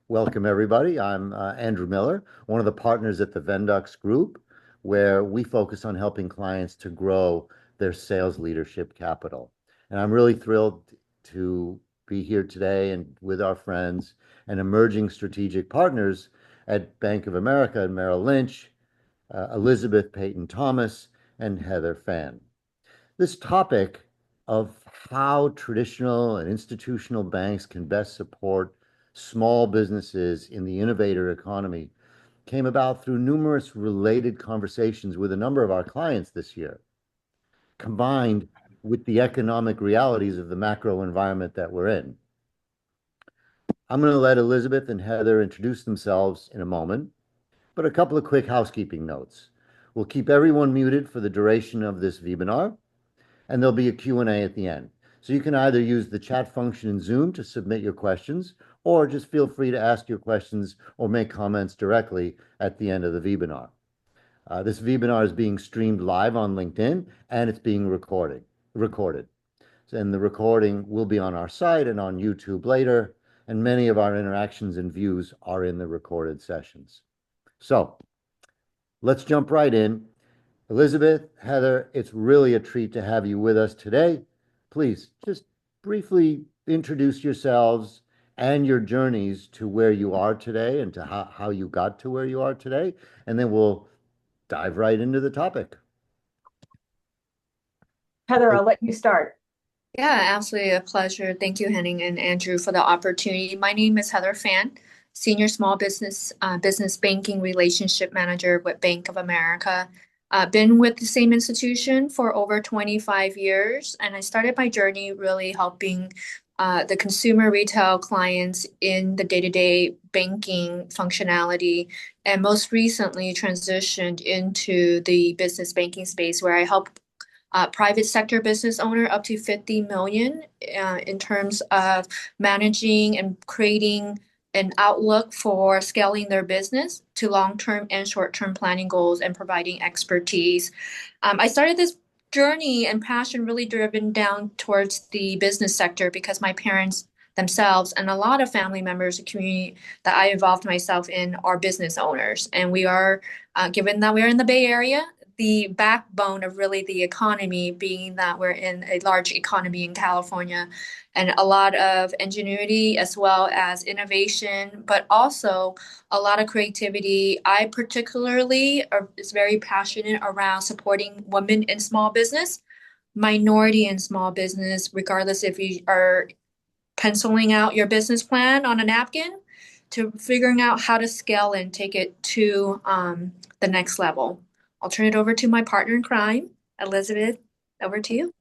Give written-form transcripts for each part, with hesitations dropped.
Welcome, everybody. I'm Andrew Miller, one of the partners at the Vendux Group, where we focus on helping clients to grow their sales leadership capital. And I'm really thrilled to be here today and with our friends and emerging strategic partners at Bank of America and Merrill Lynch, Elizabeth Peyton Thomas, and Heather Fan. This topic of how traditional and institutional banks can best support small businesses in the innovator economy came about through numerous related conversations with a number of our clients this year, combined with the economic realities of the macro environment that we're in. I'm going to let Elizabeth and Heather introduce themselves in a moment, but a couple of quick housekeeping notes. We'll keep everyone muted for the duration of this webinar, and there'll be a Q&A at the end. So you can either use the chat function in Zoom to submit your questions, or just feel free to ask your questions or make comments directly at the end of the webinar. This webinar is being streamed live on LinkedIn, and it's being recorded. And the recording will be on our site and on YouTube later, and many of our interactions and views are in the recorded sessions. So let's jump right in. Elizabeth, Heather, it's really a treat to have you with us today. Please just briefly introduce yourselves and your journeys to where you are today and to how you got to where you are today, and then we'll dive right into the topic. Heather, I'll let you start. Yeah, absolutely a pleasure. Thank you, Henning and Andrew, for the opportunity. My name is Heather Fan, Senior Small Business Banking Relationship Manager with Bank of America. Been with the same institution for over 25 years, and I started my journey really helping the consumer retail clients in the day-to-day banking functionality, and most recently transitioned into the business banking space where I help private sector business owner up to 50 million in terms of managing and creating an outlook for scaling their business to long-term and short-term planning goals and providing expertise. I started this journey and passion really driven down towards the business sector because my parents themselves and a lot of family members, the community that I involved myself in are business owners. And we are, given that we're in the Bay Area, the backbone of really the economy being that we're in a large economy in California and a lot of ingenuity as well as innovation, but also a lot of creativity. I particularly is very passionate around supporting women in small business, minority in small business, regardless if you are penciling out your business plan on a napkin to figuring out how to scale and take it to the next level. I'll turn it over to my partner in crime, Elizabeth. Over to you.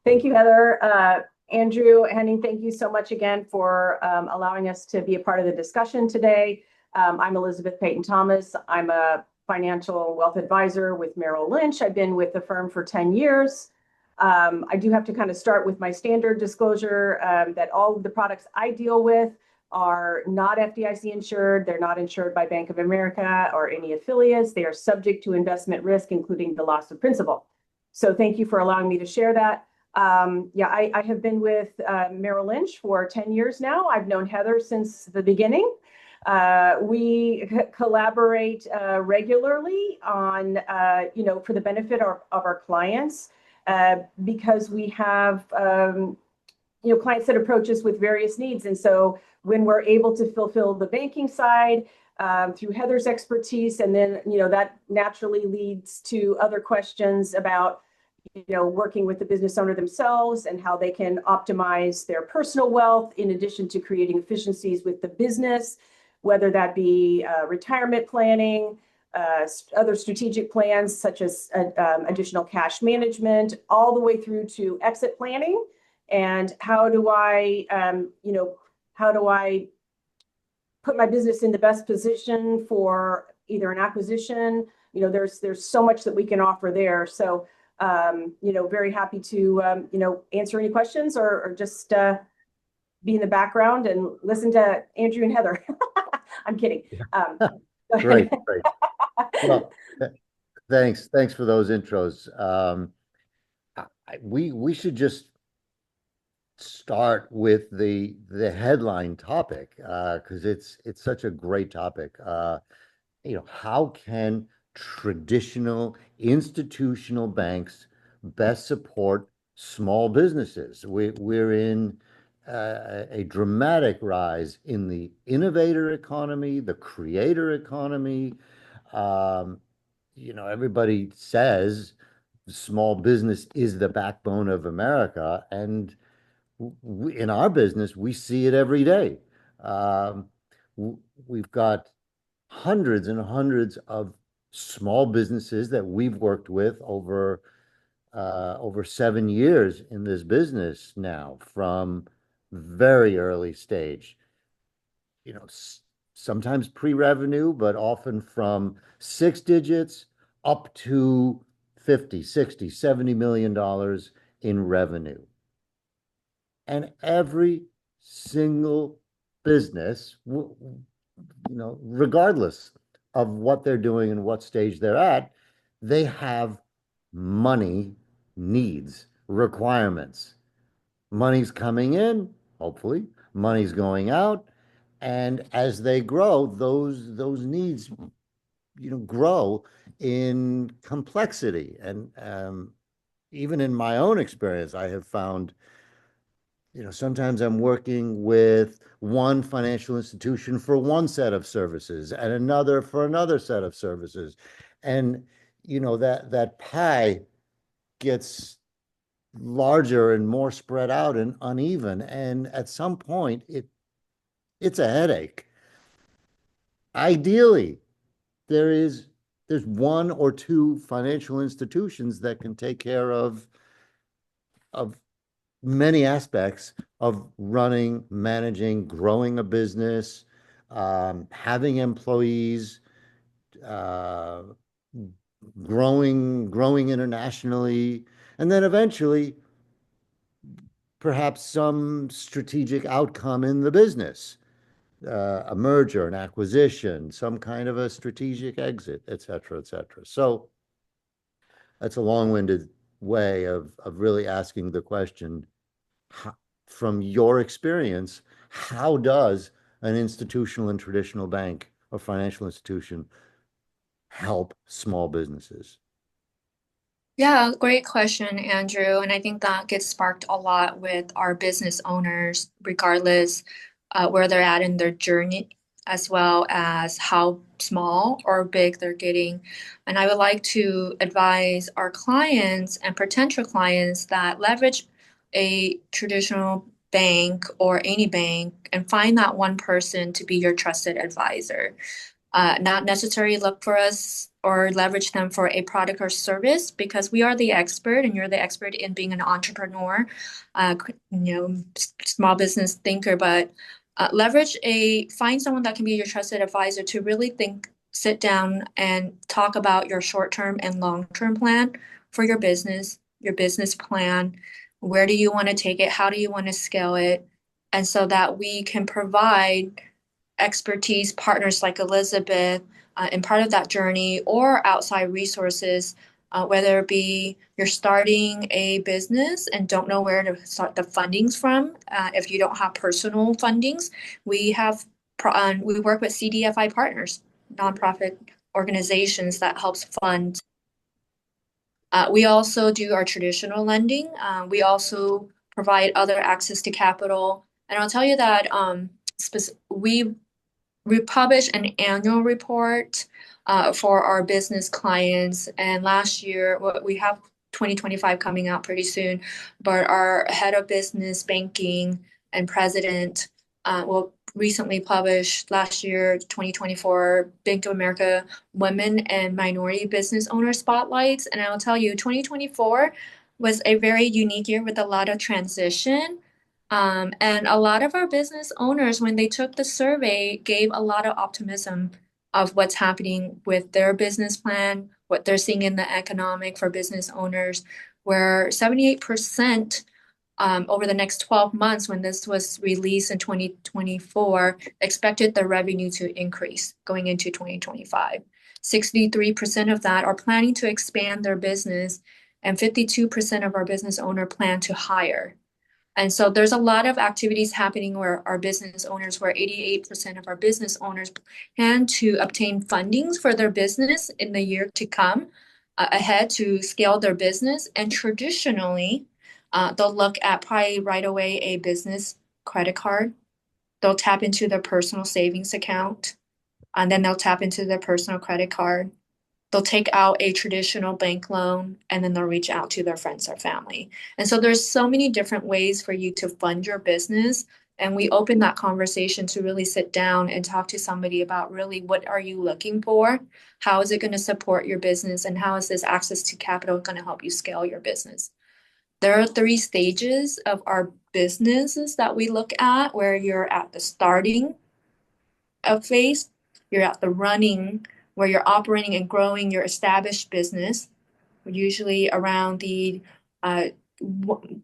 Thank you, Heather. Andrew, Henning, thank you so much again for allowing us to be a part of the discussion today. I'm Elizabeth Peyton Thomas. I'm a financial wealth advisor with Merrill Lynch. I've been with the firm for 10 years. I do have to kind of start with my standard disclosure that all of the products I deal with are not FDIC insured. They're not insured by Bank of America or any affiliates. They are subject to investment risk, including the loss of principal. So thank you for allowing me to share that. I have been with Merrill Lynch for 10 years now. I've known Heather since the beginning. We collaborate regularly on, for the benefit of our clients because we have, clients that approach us with various needs. And so when we're able to fulfill the banking side through Heather's expertise, and then, that naturally leads to other questions about, working with the business owner themselves and how they can optimize their personal wealth in addition to creating efficiencies with the business, whether that be retirement planning, other strategic plans such as additional cash management, all the way through to exit planning. And how do I put my business in the best position for either an acquisition? There's so much that we can offer there. So, very happy to, answer any questions or just be in the background and listen to Andrew and Heather. I'm kidding. Great. Well, thanks for those intros. We should just start with the headline topic because it's such a great topic. How can traditional institutional banks best support small businesses? We're in a dramatic rise in the innovator economy, the creator economy. Um, Everybody says small business is the backbone of America, and in our business, we see it every day. Um, we've got hundreds and hundreds of small businesses that we've worked with over 7 years in this business now, from very early stage, sometimes pre-revenue, but often from six digits up to 50, 60, $70 million in revenue. And every single business, regardless of what they're doing and what stage they're at, they have money needs, requirements. Money's coming in, hopefully, money's going out. And as they grow, those needs, grow in complexity. And even in my own experience, I have found sometimes I'm working with one financial institution for one set of services and another for another set of services. And, that pie gets larger and more spread out and uneven. And at some point, it's a headache. Ideally, there is there's one or two financial institutions that can take care of many aspects of running, managing, growing a business, having employees, uh, growing internationally, and then eventually perhaps some strategic outcome in the business, a merger, an acquisition, some kind of a strategic exit, et cetera, et cetera. So that's a long-winded way of really asking the question, how, from your experience, how does an institutional and traditional bank or financial institution help small businesses? Yeah, great question, Andrew. And I think that gets sparked a lot with our business owners, regardless where they're at in their journey, as well as how small or big they're getting. And I would like to advise our clients and potential clients that leverage a traditional bank or any bank and find that one person to be your trusted advisor. Not necessarily look for us or leverage them for a product or service because we are the expert and you're the expert in being an entrepreneur, small business thinker, but find someone that can be your trusted advisor to really sit down and talk about your short-term and long-term plan for your business plan. Where do you want to take it? How do you want to scale it? And so that we can provide expertise partners like Elizabeth in part of that journey or outside resources, whether it be you're starting a business and don't know where to start the fundings from. If you don't have personal fundings, we we work with CDFI partners, nonprofit organizations that helps fund. We also do our traditional lending. We also provide other access to capital. And I'll tell you that we publish an annual report for our business clients. And last year, we have 2025 coming out pretty soon, but our head of business banking and president will recently published last year, 2024, Bank of America Women and Minority Business Owner Spotlights. And I'll tell you, 2024 was a very unique year with a lot of transition. And a lot of our business owners, when they took the survey, gave a lot of optimism of what's happening with their business plan, what they're seeing in the economic for business owners, where 78% over the next 12 months, when this was released in 2024, expected the revenue to increase going into 2025. 63% of that are planning to expand their business, and 52% of our business owner plan to hire. And so there's a lot of activities happening where our business owners, where 88% of our business owners plan to obtain fundings for their business in the year to come ahead to scale their business. And traditionally, they'll look at probably right away a business credit card. They'll tap into their personal savings account, and then they'll tap into their personal credit card. They'll take out a traditional bank loan, and then they'll reach out to their friends or family. And so there's so many different ways for you to fund your business. And we open that conversation to really sit down and talk to somebody about really what are you looking for? How is it going to support your business? And how is this access to capital going to help you scale your business? There are 3 stages of our businesses that we look at, where you're at the starting of phase, you're at the running, where you're operating and growing your established business, usually around the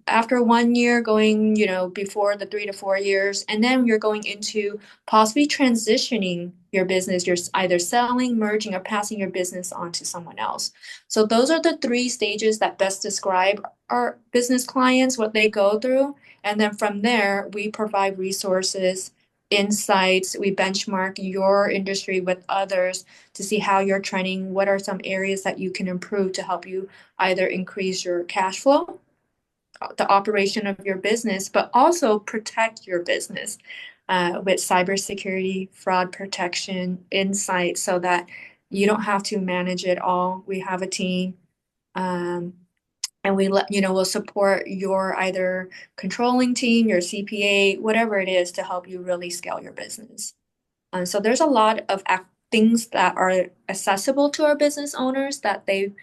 after 1 year, going, before the 3 to 4 years, and then you're going into possibly transitioning your business. You're either selling, merging, or passing your business on to someone else. So those are the 3 stages that best describe our business clients, what they go through. And then from there, we provide resources, insights. We benchmark your industry with others to see how you're trending. What are some areas that you can improve to help you either increase your cash flow, the operation of your business, but also protect your business with cybersecurity, fraud protection, insight, so that you don't have to manage it all. We have a team, and we'll support your either controlling team, your CPA, whatever it is, to help you really scale your business. So there's a lot of things that are accessible to our business owners that they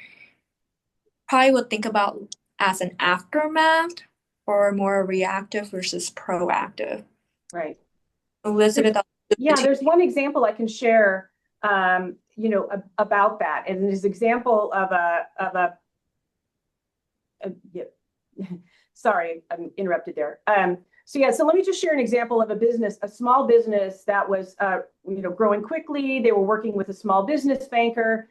probably would think about as an aftermath, or more reactive versus proactive. Right. Elizabeth. Yeah, there's one example I can share, about that. And this example of yeah. Sorry, I'm interrupted there. So let me just share an example of a small business that was, growing quickly. They were working with a small business banker,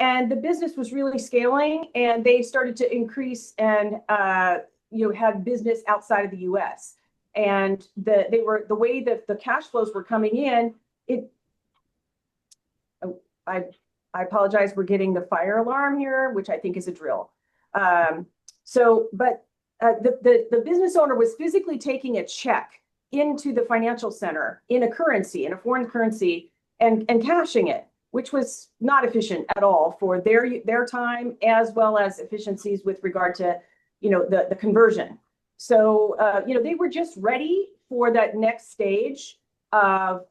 and the business was really scaling, and they started to increase and, have business outside of the U.S. And the way that the cash flows were coming in, I apologize, we're getting the fire alarm here, which I think is a drill. The business owner was physically taking a check into the financial center in a foreign currency, and cashing it, which was not efficient at all for their time, as well as efficiencies with regard to, the conversion. So, they were just ready for that next stage of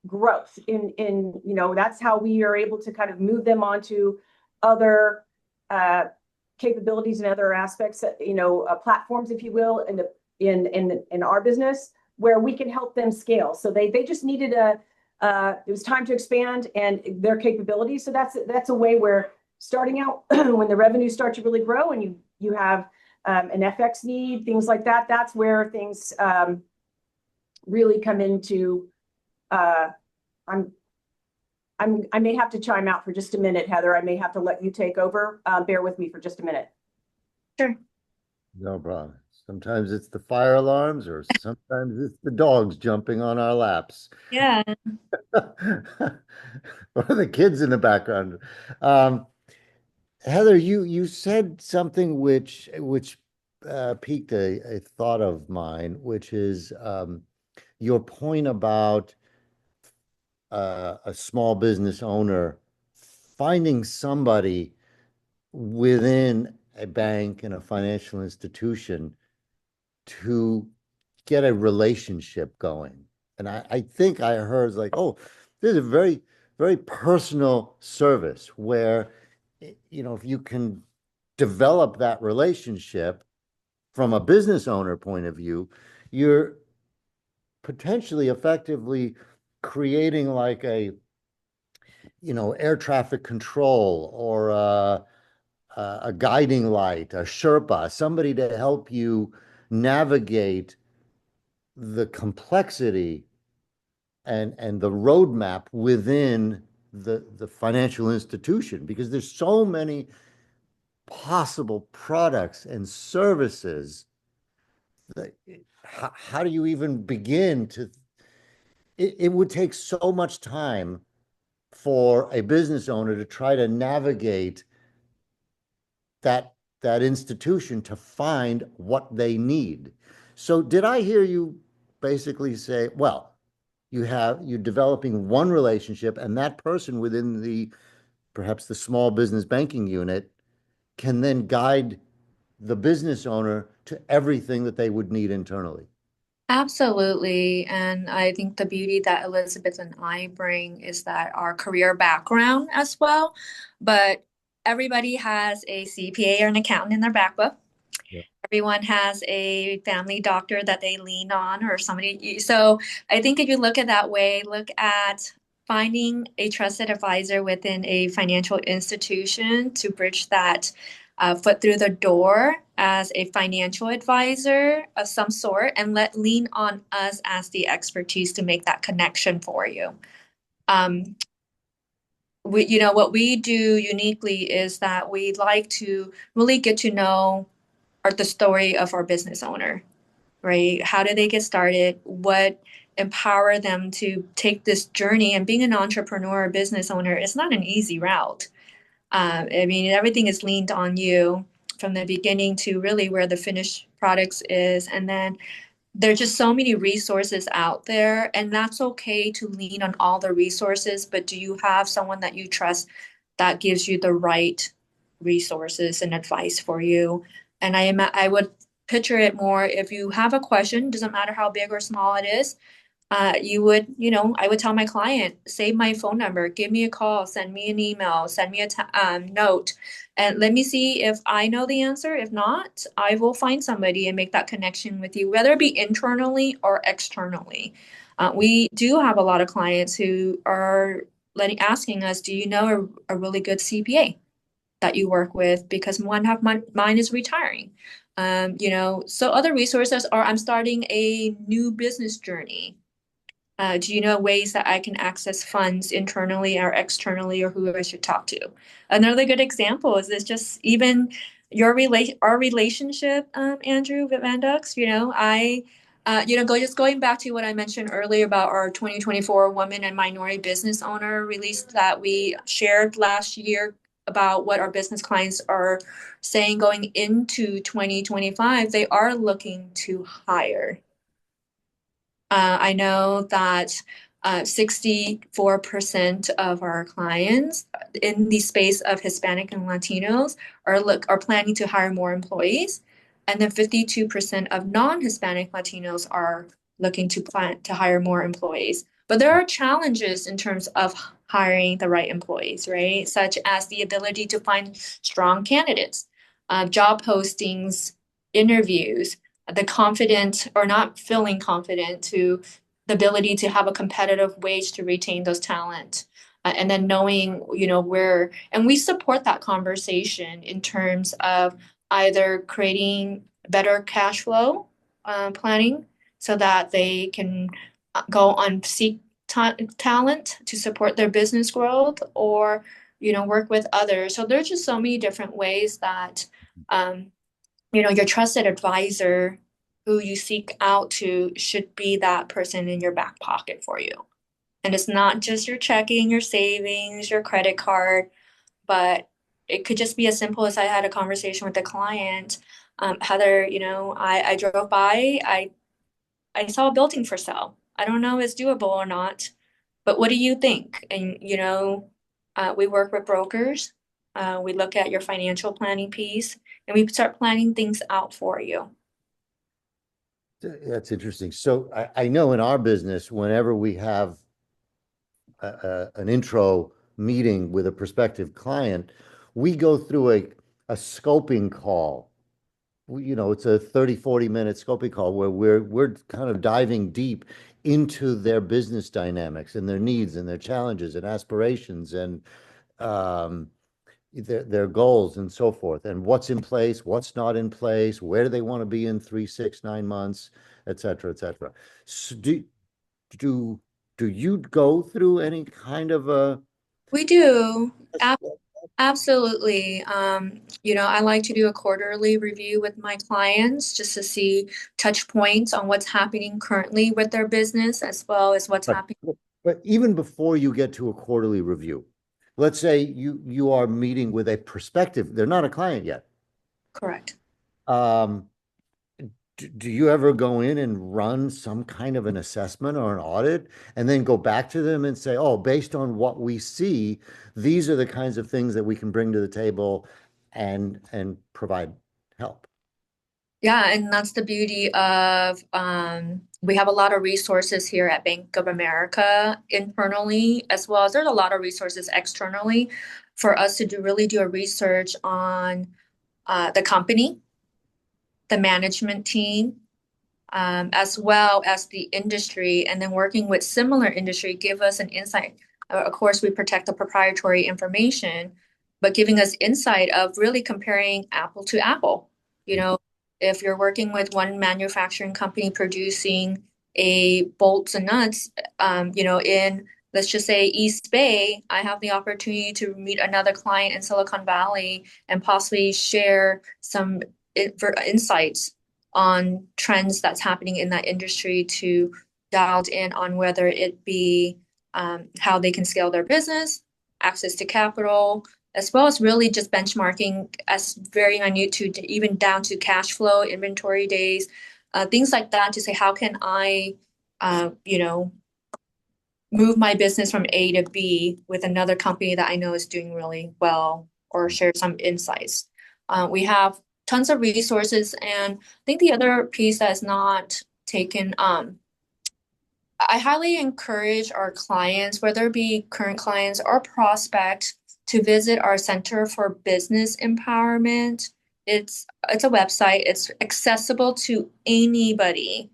growth that's how we are able to kind of move them onto other capabilities and other aspects, platforms, if you will, in our business, where we can help them scale. So they just needed it was time to expand and their capabilities. So that's a way where, starting out, when the revenues start to really grow and you have an FX need, things like that, that's where things really come into. I may have to chime out for just a minute, Heather. I may have to let you take over. Bear with me for just a minute. Sure. No problem. Sometimes it's the fire alarms, or sometimes it's the dogs jumping on our laps. Yeah. Or the kids in the background. Heather, you said something which piqued a thought of mine, which is your point about a small business owner finding somebody within a bank and a financial institution to get a relationship going. And I think I heard like, oh, this is a very, very personal service where, if you can develop that relationship from a business owner point of view, you're potentially effectively creating like a, air traffic control, or a guiding light, a Sherpa, somebody to help you navigate the complexity and the roadmap within the financial institution, because there's so many possible products and services how do you even begin to, it would take so much time for a business owner to try to navigate that institution to find what they need. So did I hear you basically say, well, you're developing one relationship and that person within the perhaps the small business banking unit can then guide the business owner to everything that they would need internally? Absolutely. And I think the beauty that Elizabeth and I bring is that our career background as well. But everybody has a CPA or an accountant in their back book. Yeah. Everyone has a family doctor that they lean on or somebody. So I think if you look at that way, look at finding a trusted advisor within a financial institution to bridge that foot through the door as a financial advisor of some sort and lean on us as the expertise to make that connection for you. Um, what we do uniquely is that we like to really get to know the story of our business owner, right? How did they get started? What empower them to take this journey? And being an entrepreneur or business owner is not an easy route. I mean, everything is leaned on you from the beginning to really where the finished products is. And then there's just so many resources out there, and that's okay to lean on all the resources, but do you have someone that you trust that gives you the right resources and advice for you? And I would picture it more if you have a question, doesn't matter how big or small it is, I would tell my client, save my phone number, give me a call, send me an email, send me a note, and let me see if I know the answer. If not, I will find somebody and make that connection with you, whether it be internally or externally. We do have a lot of clients who are asking us, do you know a really good CPA that you work with? Because one half mine is retiring. So other resources are I'm starting a new business journey. Do you know ways that I can access funds internally or externally, or who I should talk to? Another good example is this just even our relationship, Andrew Van Dux. Going back to what I mentioned earlier about our 2024 Women and Minority Business Owner release that we shared last year about what our business clients are saying going into 2025. They are looking to hire. I know that 64% of our clients in the space of Hispanic and Latinos are planning to hire more employees, and then 52% of non-Hispanic Latinos are looking to plan to hire more employees. But there are challenges in terms of hiring the right employees, right? Such as the ability to find strong candidates, job postings, interviews, the confident or not feeling confident to the ability to have a competitive wage to retain those talent. And then knowing, where, and we support that conversation in terms of either creating better cash flow planning so that they can go on seek talent to support their business growth, or work with others. So there's just so many different ways that your trusted advisor who you seek out to should be that person in your back pocket for you. And it's not just your checking, your savings, your credit card, but it could just be as simple as I had a conversation with a client. Heather, I drove by, I saw a building for sale. I don't know if it's doable or not, but what do you think? And, we work with brokers. We look at your financial planning piece and we start planning things out for you. That's interesting. So I know in our business, whenever we have an intro meeting with a prospective client, we go through a scoping call. It's a 30-40 minute scoping call where we're kind of diving deep into their business dynamics and their needs and their challenges and aspirations and um, their goals and so forth, and what's in place, what's not in place, where do they want to be in 3, 6, 9 months, et cetera, et cetera. So do you go through any kind of a We do. Absolutely. I like to do a quarterly review with my clients just to see touch points on what's happening currently with their business as well as what's But happening. but even before you get to a quarterly review, let's say you are meeting with a prospective, they're not a client yet. Correct. Um, do you ever go in and run some kind of an assessment or an audit and then go back to them and say, oh, based on what we see, these are the kinds of things that we can bring to the table and provide help? Yeah, and that's the beauty of we have a lot of resources here at Bank of America internally, as well as there's a lot of resources externally for us to really do a research on the company, the management team, as well as the industry, and then working with similar industry give us an insight. Of course, we protect the proprietary information, but giving us insight of really comparing apple to apple. You know, if you're working with one manufacturing company producing a bolts and nuts, in let's just say East Bay, I have the opportunity to meet another client in Silicon Valley and possibly share some insights on trends that's happening in that industry to dialed in on whether it be how they can scale their business, access to capital, as well as really just benchmarking as very minute to even down to cash flow, inventory days, things like that to say how can I, move my business from A to B with another company that I know is doing really well or share some insights. We have tons of resources, and I think the other piece that is not taken, I highly encourage our clients, whether it be current clients or prospects, to visit our Center for Business Empowerment. It's a website. It's accessible to anybody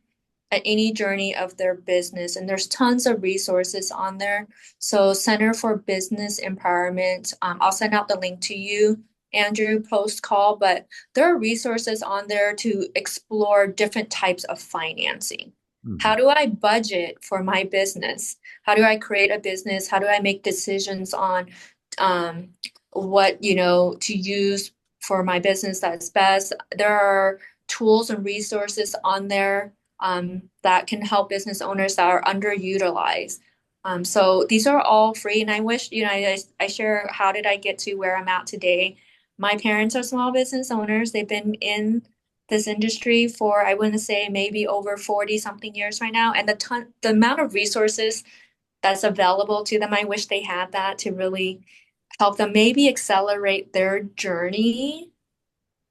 at any journey of their business, and there's tons of resources on there. So Center for Business Empowerment, I'll send out the link to you, Andrew, post call, but there are resources on there to explore different types of financing. How Mhm. do I budget for my business? How do I create a business? How do I make decisions on um, what, to use for my business that's best? There are tools and resources on there that can help business owners that are underutilized. So these are all free, and I wish, I share how did I get to where I'm at today. My parents are small business owners. They've been in this industry for, I want to say, maybe over 40 something years right now. And the amount of resources that's available to them, I wish they had that to really help them maybe accelerate their journey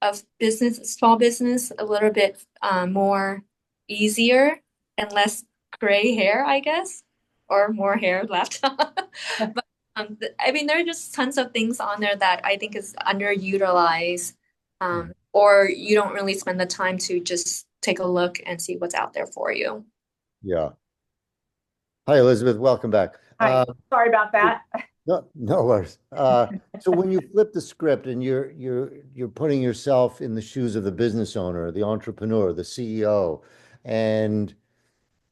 of business, small business, a little bit more easier and less gray hair, I guess, or more hair left. But I mean, there are just tons of things on there that I think is underutilized, or you don't really spend the time to just take a look and see what's out there for you. Yeah. Hi, Elizabeth. Welcome back. Hi, sorry about that. No worries. So when you flip the script and you're putting yourself in the shoes of the business owner, the entrepreneur, the CEO, and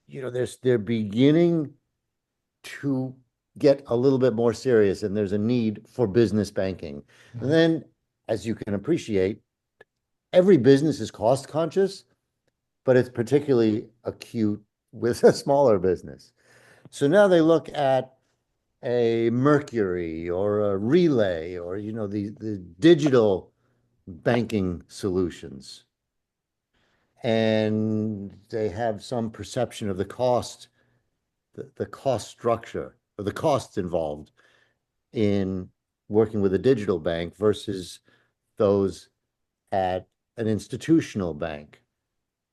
they're beginning to get a little bit more serious, and there's a need for business banking. And then, as you can appreciate, every business is cost conscious, but it's particularly acute with a smaller business. So now they look at a Mercury or a Relay or the digital banking solutions, and they have some perception of the cost structure or the costs involved in working with a digital bank versus those at an institutional bank.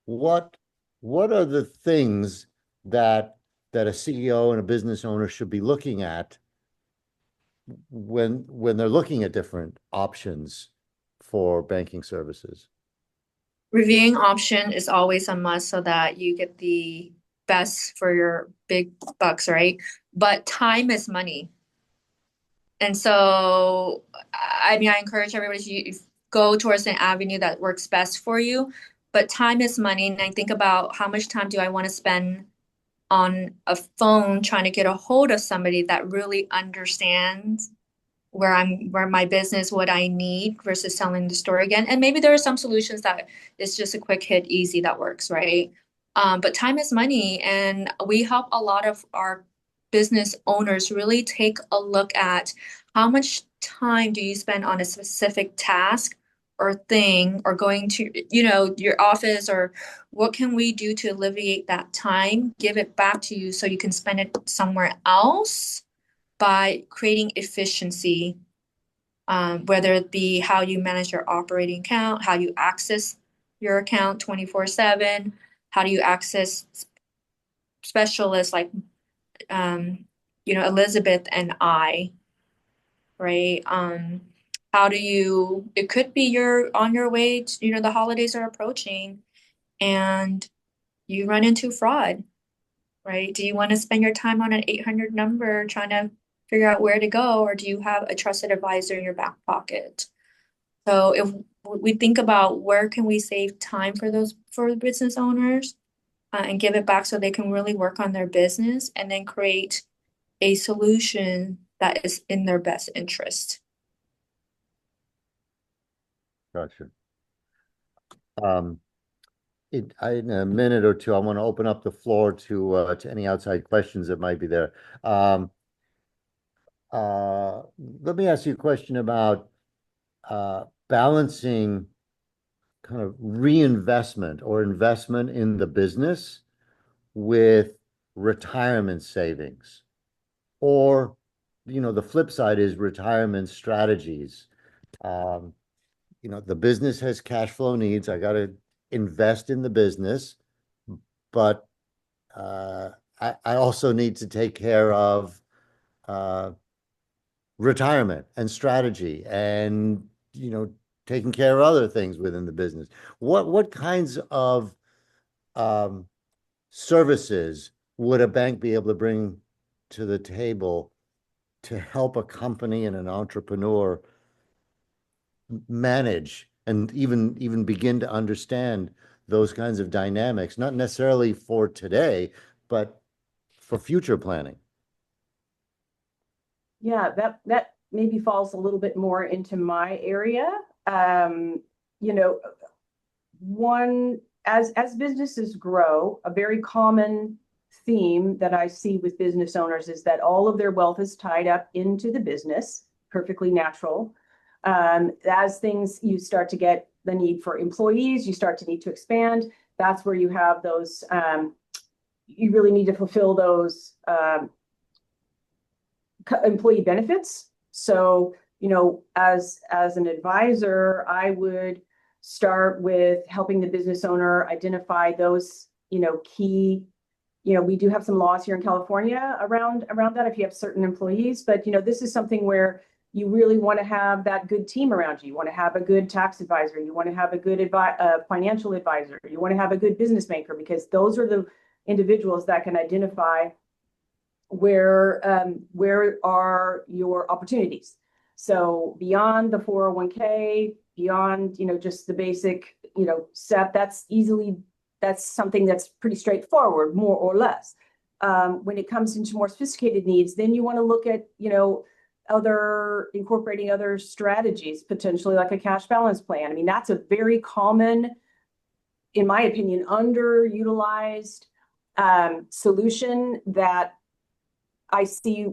What what are the things that a CEO and a business owner should be looking at when they're looking at different options for banking services? Reviewing option is always a must so that you get the best for your big bucks, right? But time is money. And so, I mean, I encourage everybody to go towards an avenue that works best for you. But time is money. And I think about how much time do I want to spend on a phone trying to get a hold of somebody that really understands where my business, what I need versus selling the store again. And maybe there are some solutions that it's just a quick hit, easy that works, right? But time is money, and we help a lot of our business owners really take a look at how much time do you spend on a specific task or thing or going to, your office, or what can we do to alleviate that time, give it back to you so you can spend it somewhere else by creating efficiency, whether it be how you manage your operating account, how you access your account 24/7, how do you access specialists like Elizabeth and I, right? How do you, it could be you're on your way to, the holidays are approaching and you run into fraud, right? Do you want to spend your time on an 800 number trying to figure out where to go, or do you have a trusted advisor in your back pocket? So if we think about where can we save time for the business owners, and give it back so they can really work on their business and then create a solution that is in their best interest. Gotcha. In a minute or two, I want to open up the floor to any outside questions that might be there. Let me ask you a question about balancing kind of reinvestment or investment in the business with retirement savings. Or, the flip side is retirement strategies. The business has cash flow needs. I got to invest in the business, but I also need to take care of retirement and strategy and, taking care of other things within the business. What kinds of services would a bank be able to bring to the table to help a company and an entrepreneur manage and even begin to understand those kinds of dynamics, not necessarily for today, but for future planning? Yeah, that maybe falls a little bit more into my area. You know, one as businesses grow, a very common theme that I see with business owners is that all of their wealth is tied up into the business, perfectly natural. As things, you start to get the need for employees, you start to need to expand. That's where you have those, you really need to fulfill those employee benefits. So, as an advisor, I would start with helping the business owner identify those, key, we do have some laws here in California around that if you have certain employees, but, this is something where you really want to have that good team around you. You want to have a good tax advisor. You want to have a good financial advisor. You want to have a good business banker, because those are the individuals that can identify where are your opportunities. So beyond the 401k, beyond, just the basic, SEP, that's something that's pretty straightforward, more or less. When it comes into more sophisticated needs, then you want to look at, incorporating other strategies, potentially like a cash balance plan. I mean, that's a very common, in my opinion, underutilized solution that I see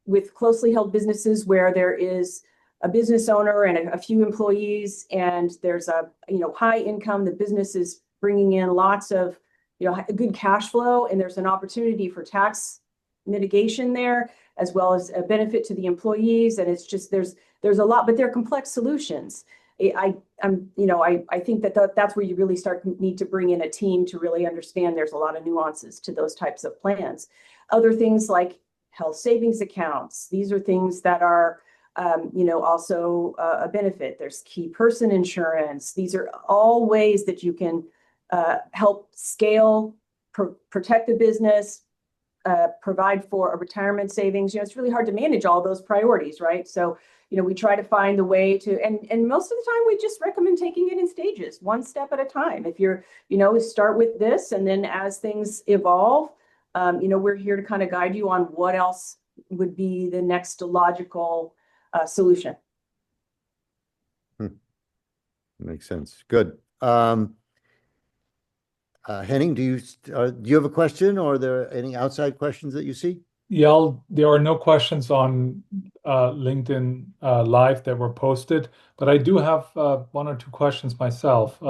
with closely held businesses where there is a business owner and a few employees, and there's a high income. The business is bringing in lots of a good cash flow, and there's an opportunity for tax mitigation there, as well as a benefit to the employees. And it's just there's a lot, but they're complex solutions. I think that's where you really need to bring in a team to really understand there's a lot of nuances to those types of plans. Other things like health savings accounts. These are things that are, also a benefit. There's key person insurance. These are all ways that you can help scale, protect the business, provide for a retirement savings. It's really hard to manage all those priorities, right? So, we try to find a way to, and most of the time we just recommend taking it in stages, one step at a time. If you're, start with this, and then as things evolve, we're here to kind of guide you on what else would be the next logical solution. Makes sense. Good. Henning, do you have a question, or are there any outside questions that you see? Yeah, there are no questions on LinkedIn Live that were posted, but I do have one or two questions myself.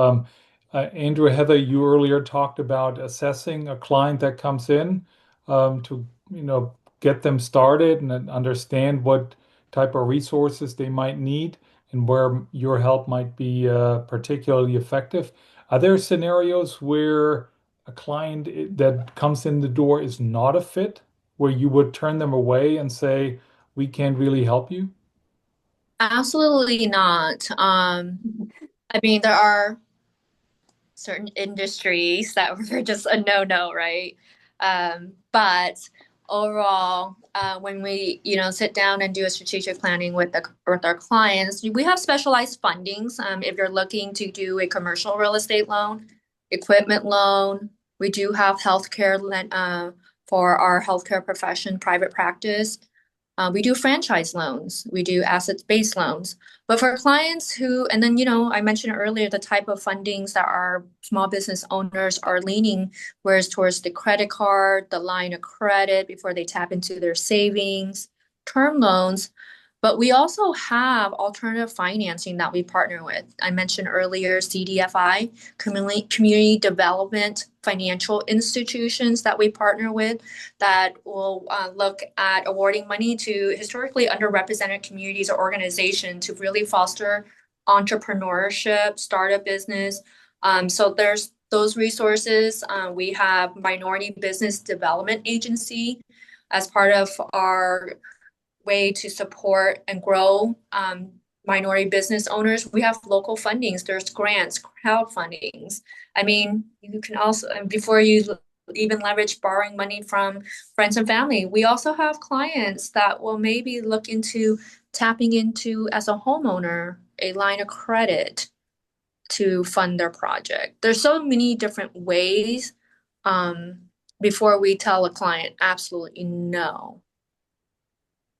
Andrew, Heather, you earlier talked about assessing a client that comes in to get them started and understand what type of resources they might need and where your help might be particularly effective. Are there scenarios where a client that comes in the door is not a fit, where you would turn them away and say, we can't really help you? Absolutely not. I mean, there are certain industries that were just a no-no, right? But overall, when we, sit down and do a strategic planning with our clients, we have specialized fundings. If you're looking to do a commercial real estate loan, equipment loan, we do have healthcare for our healthcare profession, private practice. We do franchise loans, we do asset-based loans. But for clients who, and then, I mentioned earlier the type of fundings that our small business owners are leaning, whereas towards the credit card, the line of credit before they tap into their savings, term loans. But we also have alternative financing that we partner with. I mentioned earlier CDFI, community development financial institutions that we partner with that will look at awarding money to historically underrepresented communities or organizations to really foster entrepreneurship, startup business. So there's those resources. We have Minority Business Development Agency as part of our way to support and grow minority business owners. We have local fundings, there's grants, crowdfundings. I mean, you can also, before you even leverage borrowing money from friends and family, we also have clients that will maybe look into tapping into, as a homeowner, a line of credit to fund their project. There's so many different ways before we tell a client absolutely no.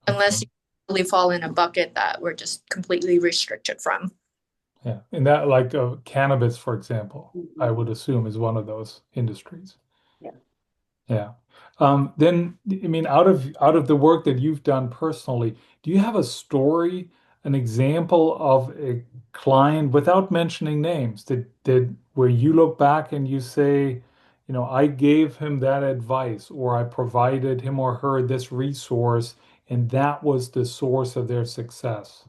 Unless you really fall in a bucket that we're just completely restricted from. Yeah, and that, like cannabis, for example, I would assume is one of those industries. Yeah. Yeah. Then, I mean, out of the work that you've done personally, do you have a story, an example of a client, without mentioning names, that where you look back and you say, I gave him that advice, or I provided him or her this resource, and that was the source of their success?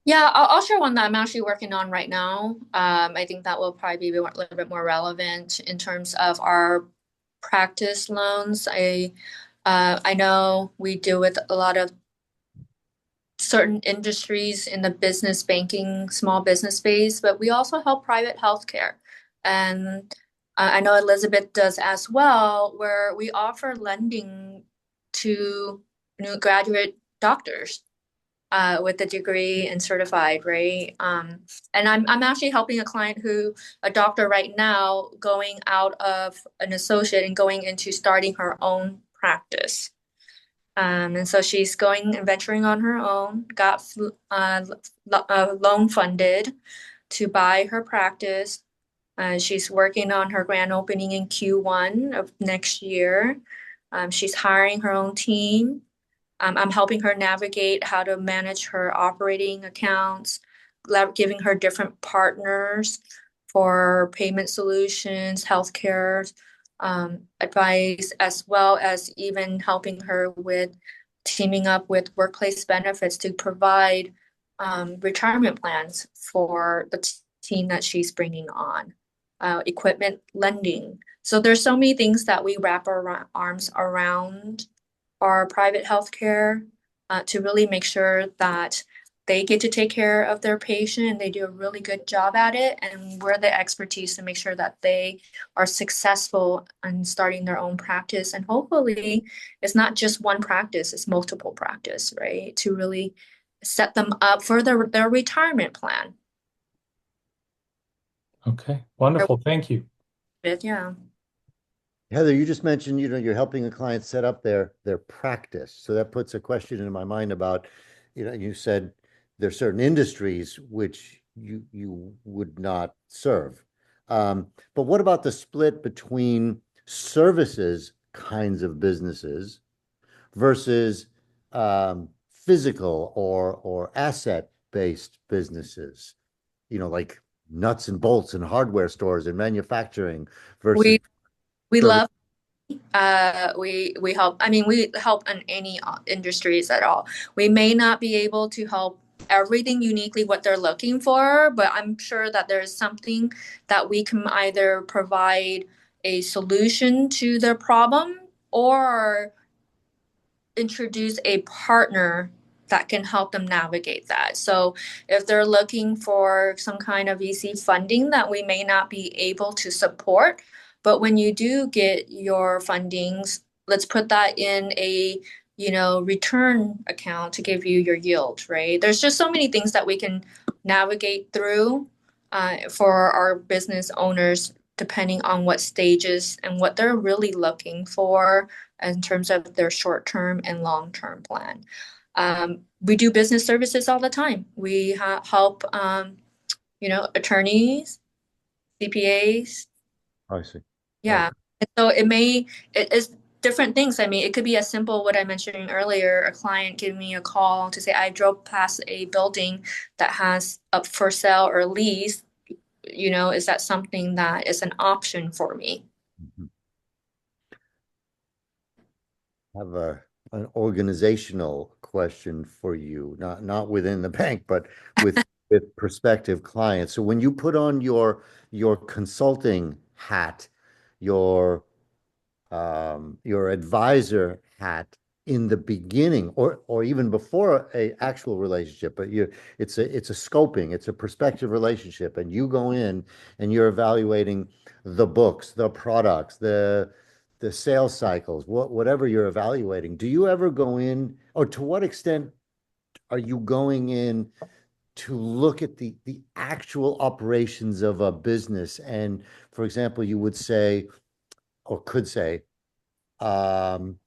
Yeah, I'll share one that I'm actually working on right now. I think that will probably be a little bit more relevant in terms of our practice loans. I know we deal with a lot of certain industries in the business banking, small business space, but we also help private healthcare. And I know Elizabeth does as well, where we offer lending to new graduate doctors with a degree and certified, right? And I'm actually helping a doctor right now, going out of an associate and going into starting her own practice. And so she's going and venturing on her own, got loan funded to buy her practice. She's working on her grand opening in Q1 of next year. She's hiring her own team. I'm helping her navigate how to manage her operating accounts, giving her different partners for payment solutions, healthcare advice, as well as even helping her with teaming up with workplace benefits to provide retirement plans for the team that she's bringing on, equipment lending. So there's so many things that we wrap our arms around our private healthcare to really make sure that they get to take care of their patient and they do a really good job at it. And we're the expertise to make sure that they are successful in starting their own practice. And hopefully it's not just one practice, it's multiple practice, right? To really set them up for their retirement plan. Okay, wonderful. Thank you. Yeah. Heather, you just mentioned, you're helping a client set up their practice. So that puts a question in my mind about, you said there's certain industries which you would not serve. But what about the split between services kinds of businesses versus physical or asset-based businesses? Like nuts and bolts and hardware stores and manufacturing versus We we service. love we help. I mean, we help in any industries at all. We may not be able to help everything uniquely what they're looking for, but I'm sure that there's something that we can either provide a solution to their problem or introduce a partner that can help them navigate that. So if they're looking for some kind of VC funding that we may not be able to support, but when you do get your fundings, let's put that in a return account to give you your yield, right? There's just so many things that we can navigate through for our business owners, depending on what stages and what they're really looking for in terms of their short-term and long-term plan. We do business services all the time. We help, attorneys, CPAs. I see. Yeah. Okay. And so it is different things. I mean, it could be as simple what I mentioned earlier, a client giving me a call to say, I drove past a building that has up for sale or lease. Is that something that is an option for me? Mhm. I have an organizational question for you, not within the bank, but with prospective clients. So when you put on your consulting hat, your your advisor hat in the beginning or even before a actual relationship, but it's a scoping, it's a prospective relationship, and you go in and you're evaluating the books, the products, the sales cycles, whatever you're evaluating. Do you ever go in, or to what extent are you going in to look at the actual operations of a business? And for example, you would say or could say, um,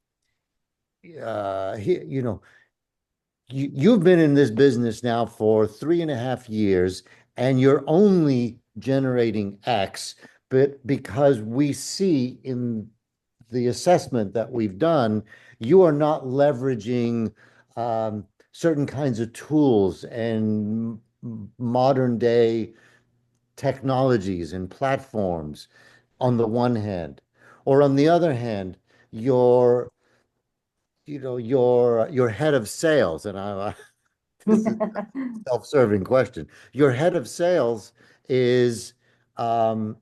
you've been in this business now for 3.5 years, and you're only generating X, but because we see in the assessment that we've done, you are not leveraging certain kinds of tools and modern day technologies and platforms on the one hand, or on the other hand, your your head of sales, and this is a self-serving question. Your head of sales is um,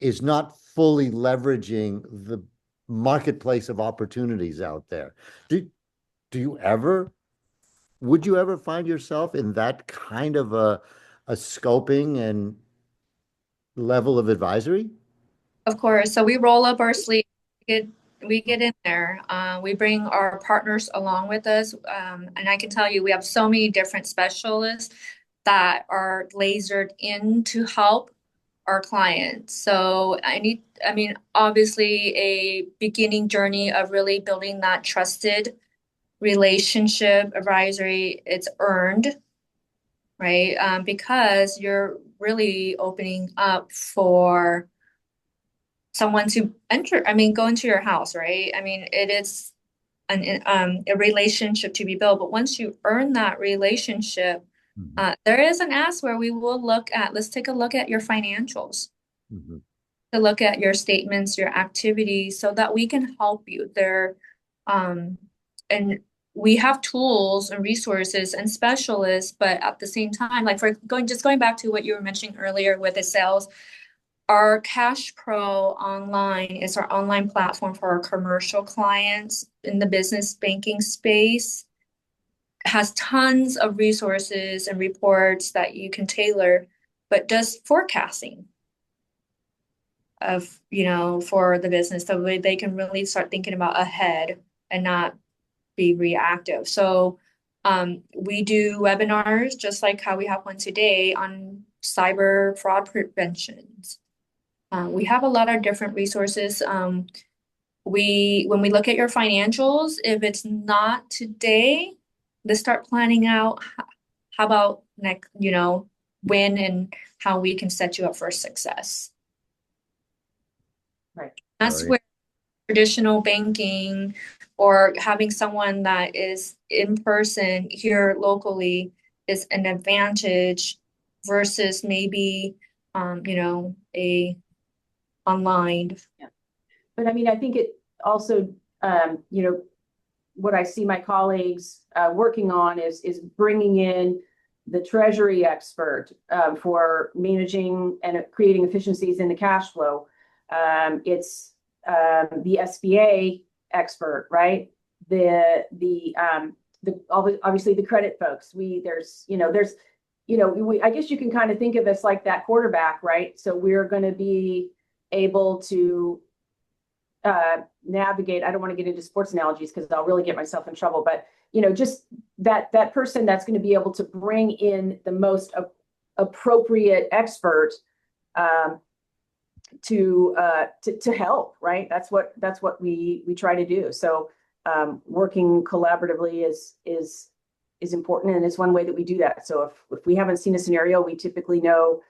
is not fully leveraging the marketplace of opportunities out there. Do do you ever would you ever find yourself in that kind of a scoping and level of advisory? Of course. So we roll up our sleeves, we get in there. We bring our partners along with us. And I can tell you, we have so many different specialists that are lasered in to help our clients. So I mean, obviously a beginning journey of really building that trusted relationship advisory, it's earned, right? Because you're really opening up for someone to go into your house, right? I mean, it is a relationship to be built, but once you earn that relationship, Mhm, there is an ask where we will let's take a look at your financials, mhm, to look at your statements, your activities, so that we can help you there. And we have tools and resources and specialists, but at the same time, like going back to what you were mentioning earlier with the sales, our Cash Pro online is our online platform for our commercial clients in the business banking space. It has tons of resources and reports that you can tailor, but does forecasting of, for the business so they can really start thinking about ahead and not be reactive. So we do webinars just like how we have one today on cyber fraud preventions. We have a lot of different resources. When we look at your financials, if it's not today, let's start planning out how about next, when and how we can set you up for success. Right. That's Right. where traditional banking or having someone that is in person here locally is an advantage versus maybe, a online. But I mean, I think it also, what I see my colleagues working on is bringing in the treasury expert for managing and creating efficiencies in the cash flow. It's the SBA expert, right? Obviously the credit folks. I guess you can kind of think of us like that quarterback, right? So we're going to be able to navigate. I don't want to get into sports analogies because I'll really get myself in trouble, but just that person that's going to be able to bring in the most appropriate expert to help, right? That's what we try to do. So working collaboratively is important, and it's one way that we do that. So if we haven't seen a scenario, we typically know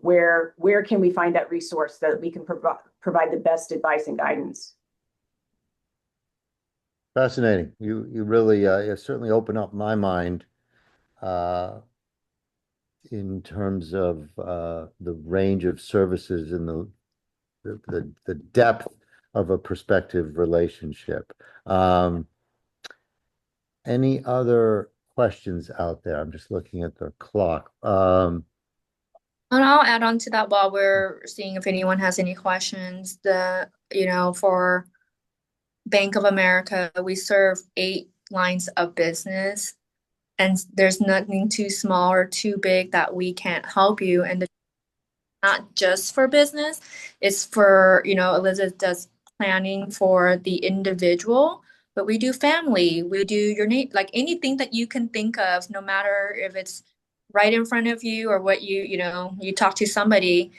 where can we find that resource that we can provide the best advice and guidance. Fascinating. You really certainly open up my mind in terms of the range of services and the depth of a prospective relationship. Any other questions out there? I'm just looking at the clock. And I'll add on to that while we're seeing if anyone has any questions. For Bank of America, we serve 8 lines of business, and there's nothing too small or too big that we can't help you. And not just for business, it's for, Elizabeth does planning for the individual, but we do family, we do your name, like anything that you can think of, no matter if it's right in front of you or what you talk to somebody,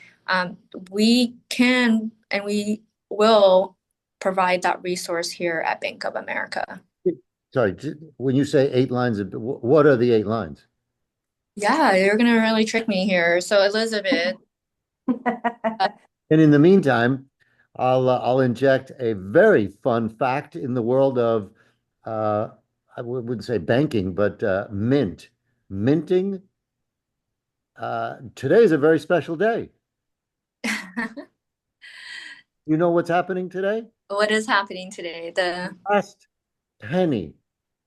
we can and we will provide that resource here at Bank of America. Sorry, when you say 8 lines, what are the 8 lines? Yeah, you're gonna really trick me here. So Elizabeth. And in the meantime, I'll inject a very fun fact in the world of I wouldn't say banking, but minting. Today is a very special day. You know what's happening today? What is happening today? Last penny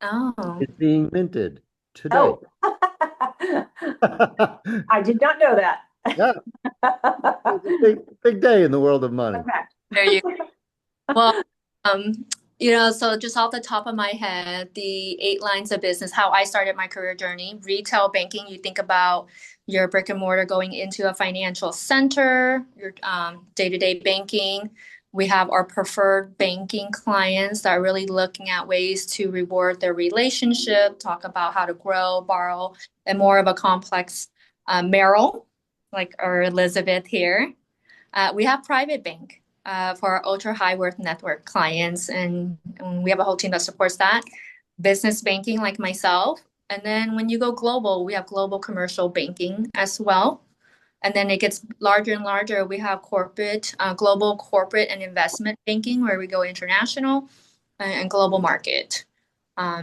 Oh. is being minted today. Oh, I did not know that. Yeah, it's a big day in the world of money. There you go. Well, so just off the top of my head, the 8 lines of business, how I started my career journey, retail banking, you think about your brick and mortar going into a financial center, your day-to-day banking. We have our preferred banking clients that are really looking at ways to reward their relationship, talk about how to grow, borrow, and more of a complex Merrill, like our Elizabeth here. We have private bank for our ultra high worth network clients, and we have a whole team that supports that. Business banking, like myself. And then when you go global, we have global commercial banking as well. And then it gets larger and larger. We have global corporate and investment banking, where we go international and global market.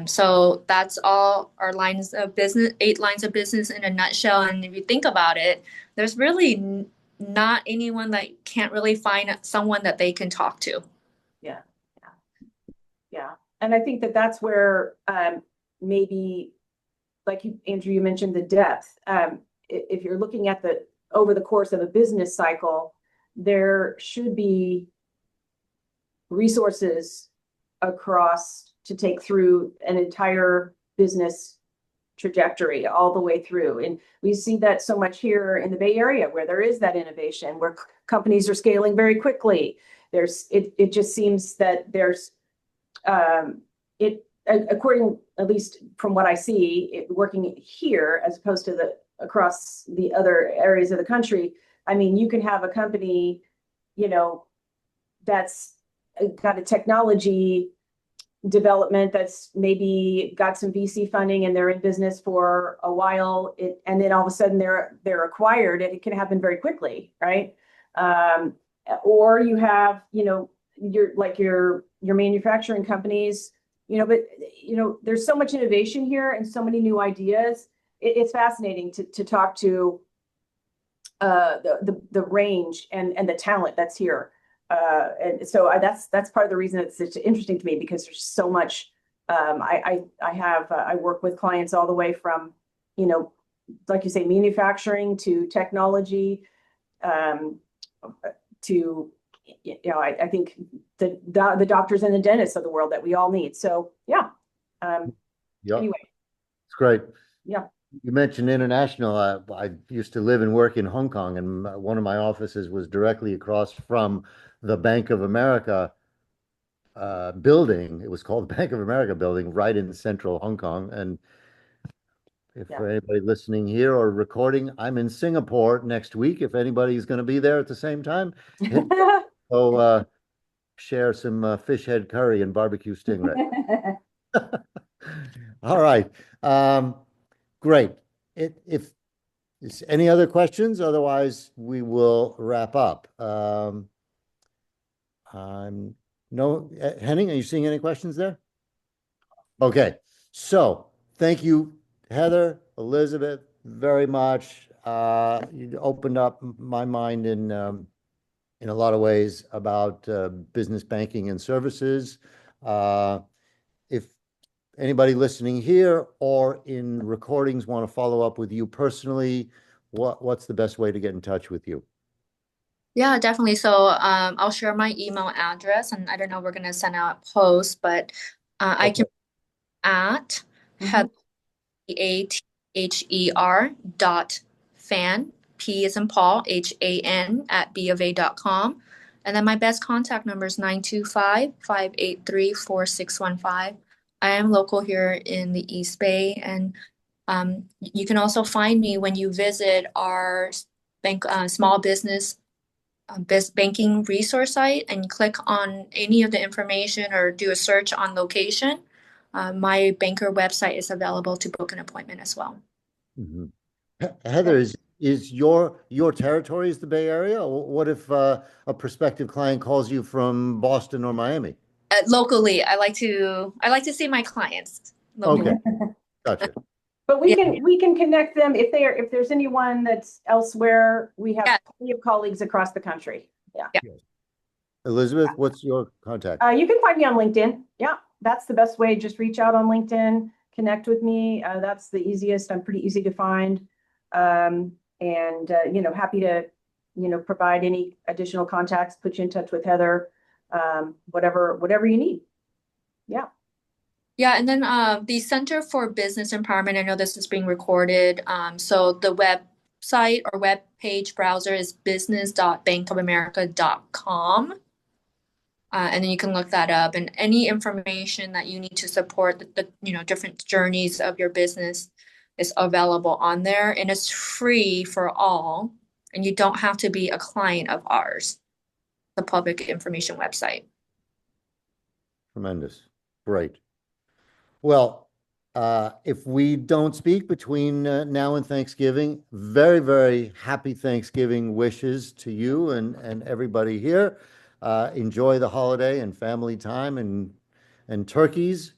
So that's all our lines of business, 8 lines of business in a nutshell. And if you think about it, there's really not anyone that can't really find someone that they can talk to. Yeah. And I think that's where maybe, like Andrew, you mentioned the depth. If you're looking at over the course of a business cycle, there should be resources across to take through an entire business trajectory all the way through. And we see that so much here in the Bay Area, where there is that innovation, where companies are scaling very quickly. It just seems that there's according, at least from what I see, working here as opposed to across the other areas of the country. I mean, you can have a company, that's got a technology development that's maybe got some VC funding and they're in business for a while, and then all of a sudden they're acquired, and it can happen very quickly, right? Or you have, your manufacturing companies, but there's so much innovation here and so many new ideas. It's fascinating to talk to the range and the talent that's here. And so that's part of the reason it's interesting to me, because there's so much. I work with clients all the way from, like you say, manufacturing to technology, to, I think the doctors and the dentists of the world that we all need. So yeah. Yep. Anyway, It's great. yeah. You mentioned international. I used to live and work in Hong Kong, and one of my offices was directly across from the Bank of America building. It was called the Bank of America building, right in central Hong Kong. And if Yeah. for anybody listening here or recording, I'm in Singapore next week. If anybody's going to be there at the same time, so share some fish head curry and barbecue stingray. All right. Great. If is any other questions, otherwise we will wrap up. No, Henning, are you seeing any questions there? Okay. So thank you, Heather, Elizabeth, very much. You opened up my mind in a lot of ways about business banking and services. If anybody listening here or in recordings want to follow up with you personally, what's the best way to get in touch with you? Yeah, definitely. So I'll share my email address, and I don't know, we're gonna send out a post, but I can at Mhm. Hather.fan, P as in Paul, HAN at bofa.com. And then my best contact number is 925-583-4615. I am local here in the East Bay, and you can also find me when you visit our small business banking resource site and click on any of the information or do a search on location. My banker website is available to book an appointment as well. Mhm. Heather, is your territory is the Bay Area? Or what if a prospective client calls you from Boston or Miami? Locally, I like to see my clients locally. Okay, gotcha. But Yeah. we can connect them if there's anyone that's elsewhere. We have Yeah. plenty of colleagues across the country. Yeah. Elizabeth, what's your contact? You can find me on LinkedIn. Yeah, that's the best way. Just reach out on LinkedIn, connect with me. That's the easiest. I'm pretty easy to find. And happy to, provide any additional contacts, put you in touch with Heather, whatever you need. Yeah. Yeah, and then the Center for Business Empowerment, I know this is being recorded. So the website or web page browser is business.bankofamerica.com. And then you can look that up, and any information that you need to support the different journeys of your business is available on there, and it's free for all, and you don't have to be a client of ours. The public information website. Tremendous. Great. Well, if we don't speak between now and Thanksgiving, very, very happy Thanksgiving wishes to you and everybody here. Enjoy the holiday and family time and turkeys.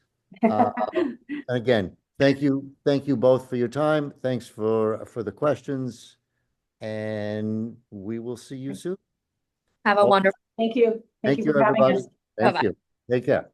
Again, thank you both for your time. Thanks for the questions, and we will see you soon. Have a wonderful. Thank you. Thank you Thank you, for having everybody. us. Thank Bye-bye. you. Take care.